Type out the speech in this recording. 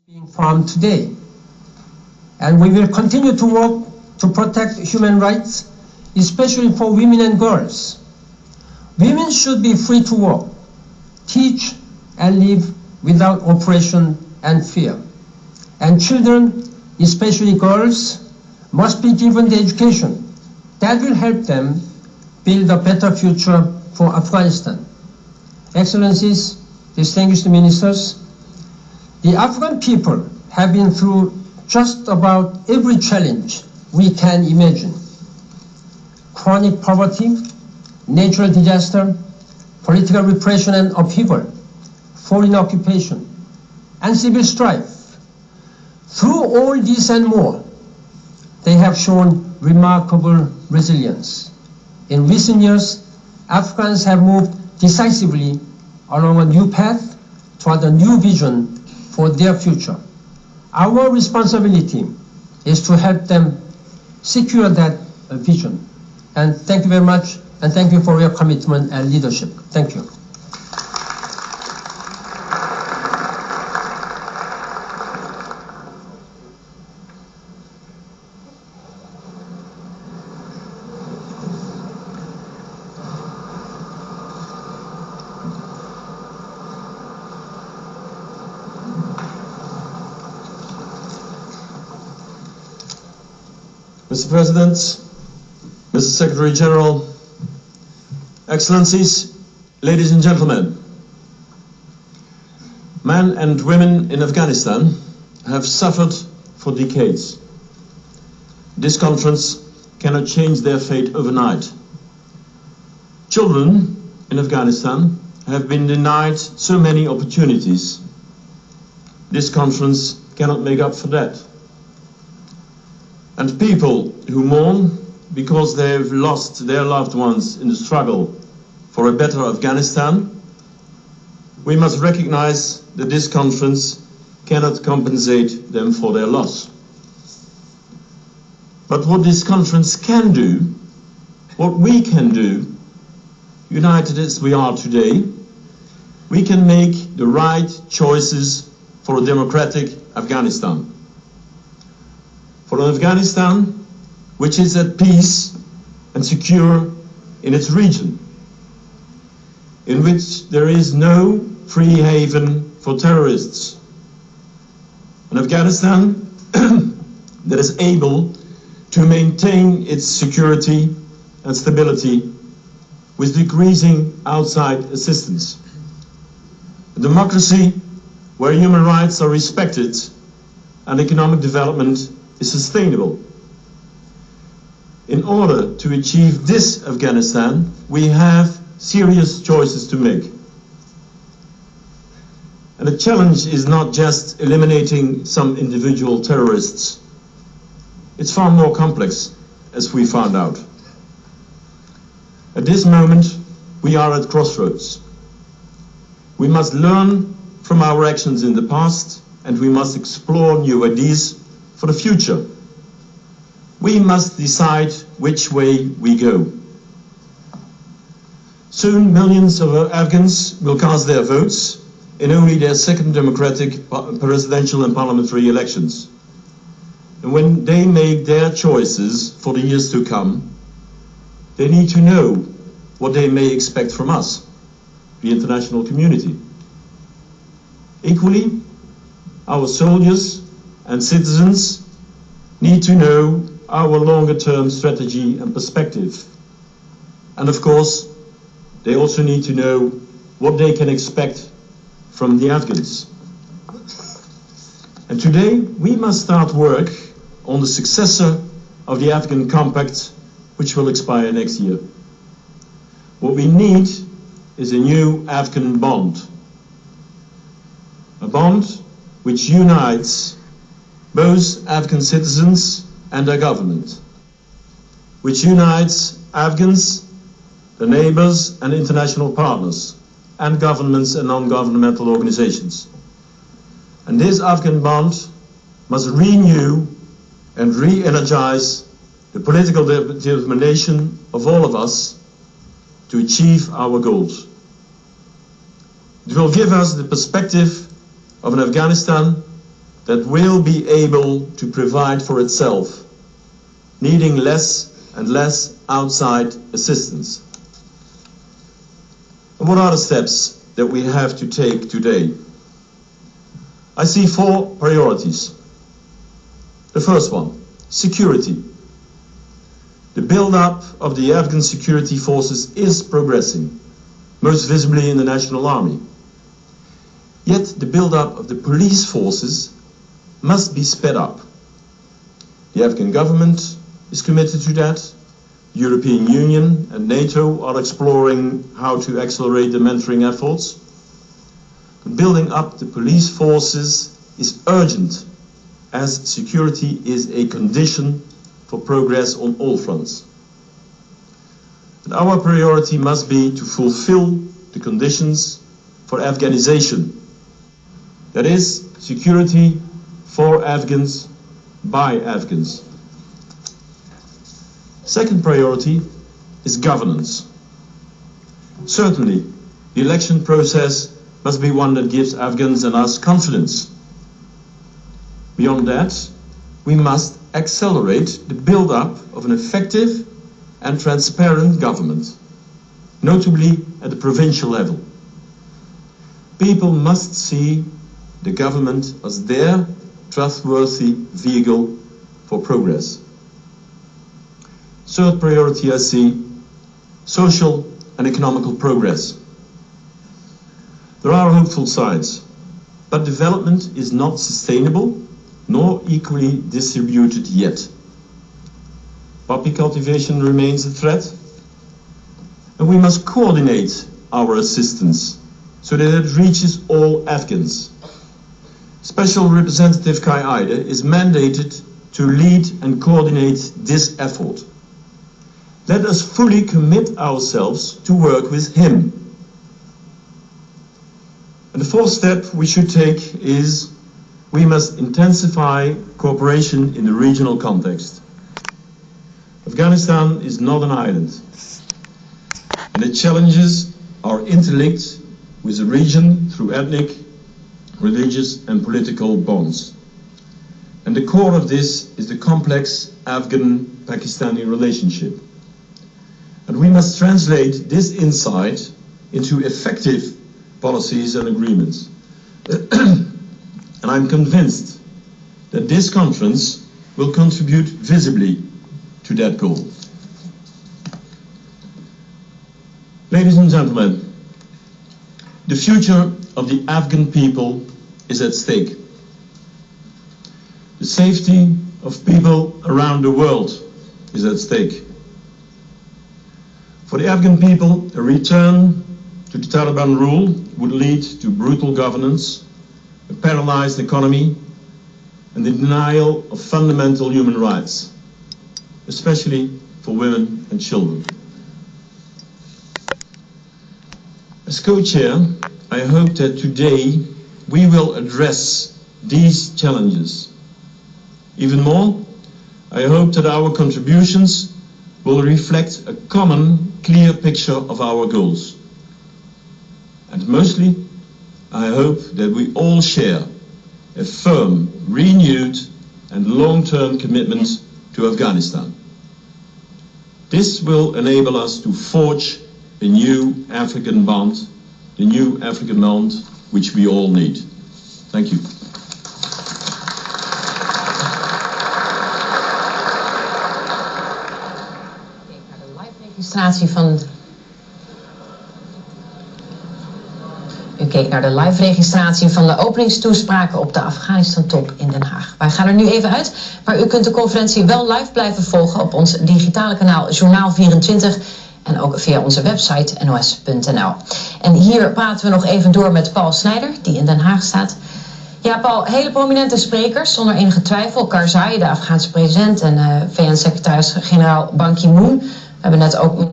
being farmed today. And we will continue to work to protect human rights, especially for women and girls. Women should be free to work, teach, and live without oppression and fear. And children, especially girls, must be given the education that will help them build a better future for Afghanistan. Excellencies, distinguished ministers, the Afghan people have been through just about every challenge we can imagine. Chronic poverty, natural disaster, political repression and upheaval, foreign occupation, and civil strife. Through all this and more, they have shown remarkable resilience. In recent years, Afghans have moved decisively along a new path toward a new vision for their future. Our responsibility is to help them secure that vision. And thank you very much, and thank you for your commitment and leadership. Thank you. Mr. President, Mr. Secretary General, Excellencies, ladies and gentlemen, men and women in Afghanistan have suffered for decades. This conference cannot change their fate overnight. Children in Afghanistan have been denied so many opportunities. This conference cannot make up for that. And people who mourn because they have lost their loved ones in the struggle for a better Afghanistan, we must recognize that this conference cannot compensate them for their loss. But what this conference can do, what we can do, united as we are today, we can make the right choices for a democratic Afghanistan. For an Afghanistan which is at peace and secure in its region, in which there is no free haven for terrorists. An Afghanistan that is able to maintain its security and stability with decreasing outside assistance. A democracy where human rights are respected and economic development is sustainable. In order to achieve this Afghanistan, we have serious choices to make. And the challenge is not just eliminating some individual terrorists. It's far more complex, as we found out. At this moment, we are at crossroads. We must learn from our actions in the past, and we must explore new ideas for the future. We must decide which way we go. Soon, millions of Afghans will cast their votes in only their second democratic presidential and parliamentary elections. And when they make their choices for the years to come, they need to know what they may expect from us, the international community. Equally, our soldiers and citizens need to know our longer-term strategy and perspective. And of course, they also need to know what they can expect from the Afghans. And today, we must start work on the successor of the Afghan Compact, which will expire next year. What we need is a new Afghan bond. A bond which unites both Afghan citizens and their government, which unites Afghans, their neighbors and international partners, and governments and non-governmental organizations. And this Afghan bond must renew and re-energize the political determination of all of us to achieve our goals. It will give us the perspective of an Afghanistan that will be able to provide for itself, needing less and less outside assistance. And what are the steps that we have to take today? I see 4 priorities. The first one, security. The build-up of the Afghan security forces is progressing, most visibly in the National Army. Yet the build-up of the police forces must be sped up. The Afghan government is committed to that. The European Union and NATO are exploring how to accelerate the mentoring efforts. But building up the police forces is urgent, as security is a condition for progress on all fronts. And our priority must be to fulfill the conditions for Afghanization. That is, security for Afghans, by Afghans. Second priority is governance. Certainly, the election process must be one that gives Afghans and us confidence. Beyond that, we must accelerate the build-up of an effective and transparent government, notably at the provincial level. People must see the government as their trustworthy vehicle for progress. Third priority I see, social and economical progress. There are hopeful signs, but development is not sustainable nor equally distributed yet. Poppy cultivation remains a threat, and we must coordinate our assistance so that it reaches all Afghans. Special Representative Kai Eide is mandated to lead and coordinate this effort. Let us fully commit ourselves to work with him. And the fourth step we should take is we must intensify cooperation in the regional context. Afghanistan is not an island, and the challenges are interlinked with the region through ethnic, religious and political bonds. And the core of this is the complex Afghan-Pakistani relationship. And we must translate this insight into effective policies and agreements. And I'm convinced that this conference will contribute visibly to that goal. Ladies and gentlemen, the future of the Afghan people is at stake. The safety of people around the world is at stake. For the Afghan people, a return to the Taliban rule would lead to brutal governance, a paralyzed economy, and the denial of fundamental human rights, especially for women and children. As co-chair, I hope that today we will address these challenges. Even more, I hope that our contributions will reflect a common, clear picture of our goals. And mostly, I hope that we all share a firm, renewed and long-term commitment to Afghanistan. This will enable us to forge a new African bond, the new African bond which we all need. Thank you. U keek naar de live registratie van de openingstoespraken op de Afghanistan-top in Den Haag. Wij gaan er nu even uit, maar u kunt de conferentie wel live blijven volgen op ons digitale kanaal Journaal 24 en ook via onze website nos.nl. En hier praten we nog even door met Paul Snijder, die in Den Haag staat. Ja, Paul, hele prominente sprekers, zonder enige twijfel. Karzai, de Afghaanse president, en VN-secretaris-generaal Ban Ki Mon. We hebben net ook